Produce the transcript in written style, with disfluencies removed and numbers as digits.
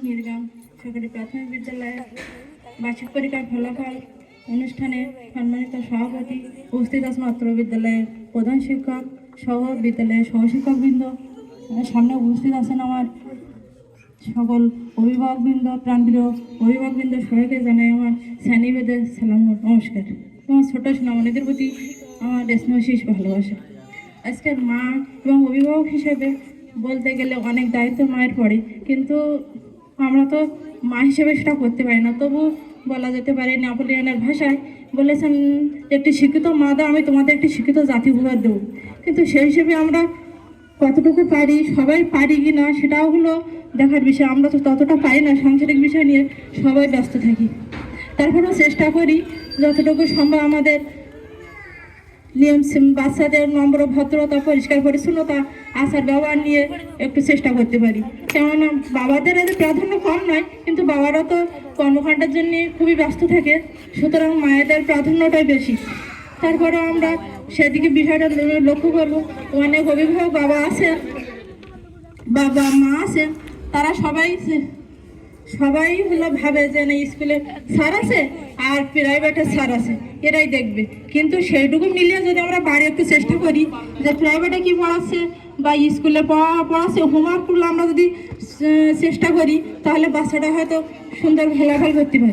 মিরগাম সরকারি প্রাথমিক বিদ্যালয়ে বার্ষিক পরীক্ষার ফলাফল অনুষ্ঠানে সম্মানিত সভাপতি, উপস্থিত আছেন মাত্র বিদ্যালয়ের প্রধান শিক্ষক সহ বিদ্যালয়ের সহশিক্ষকবৃন্দ, সামনে উপস্থিত আছেন আমার সকল অভিভাবকবৃন্দ, প্রাণপ্রিয় অভিভাবকবৃন্দ, সবাইকে জানাই আমার শ্রেণীভেদে সালাম ও নমস্কার। তোমার ছোট সোনামণিদের প্রতি আমার স্নেহশীষ ভালোবাসা। আজকের মা এবং অভিভাবক হিসেবে বলতে গেলে অনেক দায়িত্ব মায়ের পড়ে, কিন্তু আমরা তো মা হিসেবে সেটা করতে পারি না। তবু বলা যেতে পারে নেপোলিয়নের ভাষায় বলেছেন, একটি শিক্ষিত মা দাও, আমি তোমাদের একটি শিক্ষিত জাতি উপহার দেবো। কিন্তু সেই হিসেবে আমরা কতটুকু পারি, সবাই পারি কি না সেটাও হলো দেখার বিষয়। আমরা তো ততটা পারি না, সাংসারিক বিষয় নিয়ে সবাই ব্যস্ত থাকি। তারপরেও চেষ্টা করি যতটুকু সম্ভব আমাদের নিয়ম, বাচ্চাদের নম্র, ভদ্রতা, পরিষ্কার পরিচ্ছন্নতা, আচার ব্যবহার নিয়ে একটু চেষ্টা করতে পারি। কেননা বাবাদের এদের প্রাধান্য কম নয়, কিন্তু বাবারা তো কর্মকাণ্ডের জন্য খুবই ব্যস্ত থাকে, সুতরাং মায়েদের প্রাধান্যটাই বেশি। তারপরেও আমরা সেদিকে বিষয়টা লক্ষ্য করবো। অনেক অভিভাবক বাবা আছেন, বাবা মা আছেন, তারা সবাই হলো ভাবে যে না স্কুলে স্যার আছে আর প্রাইভেটে স্যার আছে, এরাই দেখবে। কিন্তু সেইটুকু মিলিয়ে যদি আমরা বাড়ি একটু চেষ্টা করি যে প্রাইভেটে কি পড়াচ্ছে বা স্কুলে পড়াচ্ছে, হোমওয়ার্কগুলো আমরা যদি চেষ্টা করি, তাহলে বাচ্চাটা হয়তো সুন্দর ফলাফল করতে পারে।